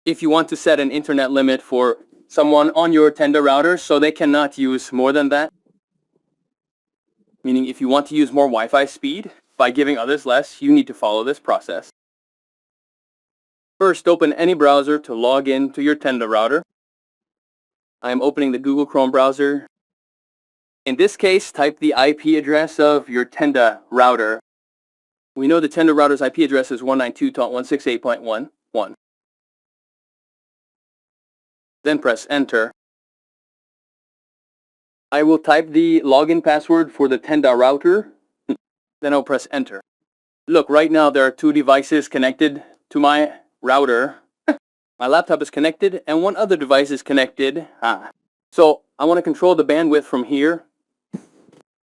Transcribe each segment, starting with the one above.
if you want to set an internet limit for someone on your Tenda router so they cannot use more than that, meaning if you want to use more Wi-Fi speed by giving others less, you need to follow this process. First, open any browser to log in to your Tenda router. I am opening the Google Chrome browser. In this case, type the IP address of your Tenda router. We know the Tenda router's IP address is 192.168.1.1. Then press enter. I will type the login password for the Tenda router. Then I'll press enter. Look, right now there are two devices connected to my router. My laptop is connected and one other device is connected. So I want to control the bandwidth from here.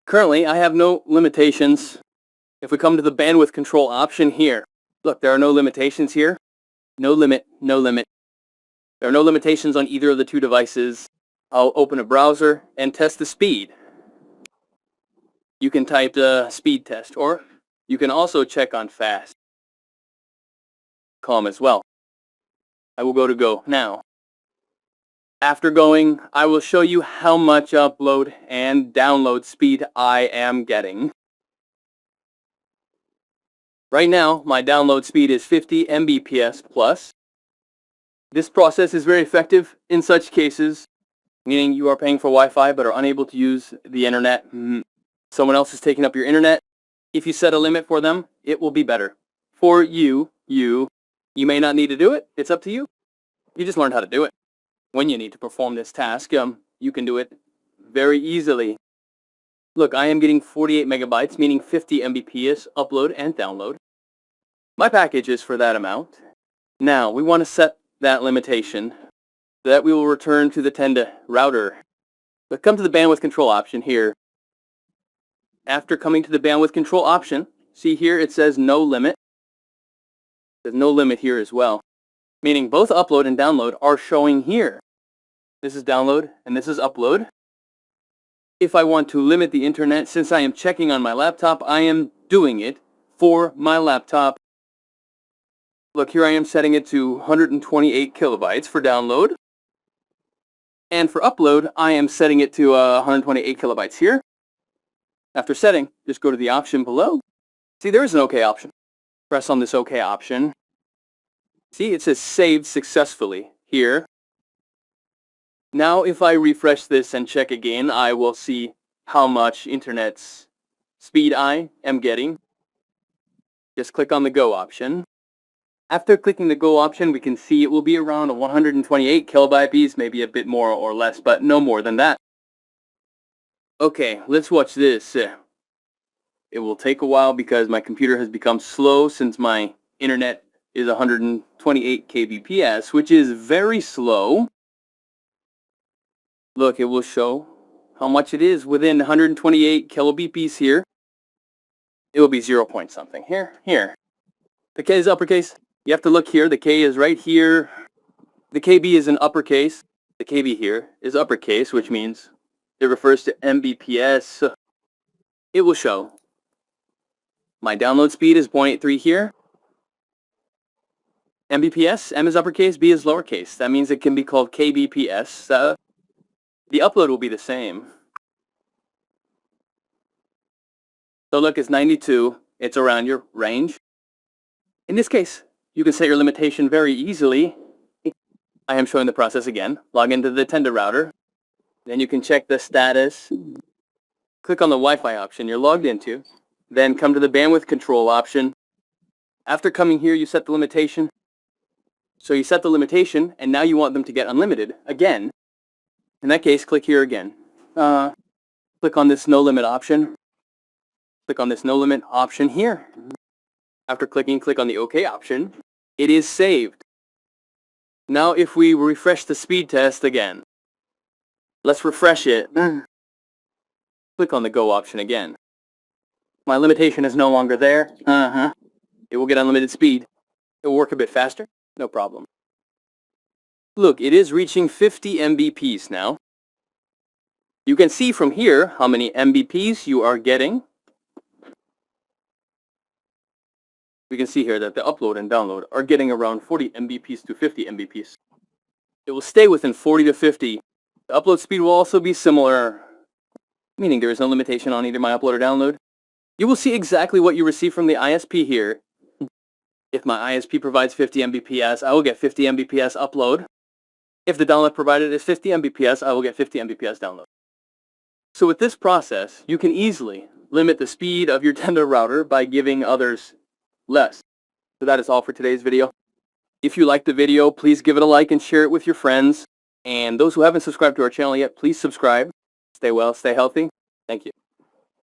Currently, I have no limitations. If we come to the bandwidth control option here, look, there are no limitations here. No limit, no limit. There are no limitations on either of the two devices. I'll open a browser and test the speed. You can type the speed test, or you can also check on fast. Calm as well. I will go to go now. After going, I will show you how much upload and download speed I am getting. Right now, my download speed is 50 Mbps plus. This process is very effective in such cases, meaning you are paying for Wi-Fi but are unable to use the internet. Someone else is taking up your internet. If you set a limit for them, it will be better. For you may not need to do it. It's up to you. You just learned how to do it. When you need to perform this task, you can do it very easily. Look, I am getting 48 megabytes, meaning 50 Mbps upload and download. My package is for that amount. Now, we want to set that limitation so that we will return to the Tenda router. But come to the bandwidth control option here. After coming to the bandwidth control option, see here it says no limit. There's no limit here as well, meaning both upload and download are showing here. This is download and this is upload. If I want to limit the internet, since I am checking on my laptop, I am doing it for my laptop. Look, here I am setting it to 128 kilobytes for download. And for upload, I am setting it to 128 kilobytes here. After setting, just go to the option below. See, there is an OK option. Press on this OK option. See, it says saved successfully here. Now, if I refresh this and check again, I will see how much internet speed I am getting. Just click on the Go option. After clicking the Go option, we can see it will be around 128 kilobytes, maybe a bit more or less, but no more than that. Okay, let's watch this. It will take a while because my computer has become slow since my internet is 128 kbps, which is very slow. Look, it will show how much it is within 128 kilobps here. It will be 0 point something here. The K is uppercase. You have to look here. The K is right here. The KB is in uppercase. The KB here is uppercase, which means it refers to Mbps. It will show my download speed is 0.83 here. Mbps, M is uppercase, B is lowercase. That means it can be called kbps. The upload will be the same. So look, it's 92. It's around your range. In this case, you can set your limitation very easily. I am showing the process again. Log into the Tenda router. Then you can check the status. Click on the Wi-Fi option you're logged into. Then come to the bandwidth control option. After coming here, you set the limitation. So you set the limitation, and now you want them to get unlimited again. In that case, click here again. Click on this no limit option. Click on this no limit option here. After clicking, click on the OK option. It is saved. Now if we refresh the speed test again. Let's refresh it. Click on the Go option again. My limitation is no longer there. It will get unlimited speed. It will work a bit faster. No problem. Look, it is reaching 50 Mbps now. You can see from here how many Mbps you are getting. we can see here that the upload and download are getting around 40 Mbps to 50 Mbps. It will stay within 40 to 50. The upload speed will also be similar, meaning there is no limitation on either my upload or download. You will see exactly what you receive from the ISP here. If my ISP provides 50 Mbps, I will get 50 Mbps upload. If the download provided is 50 Mbps, I will get 50 Mbps download. So with this process, you can easily limit the speed of your Tenda router by giving others less. So that is all for today's video. If you liked the video, please give it a like and share it with your friends. And those who haven't subscribed to our channel yet, please subscribe. Stay well, stay healthy. Thank you.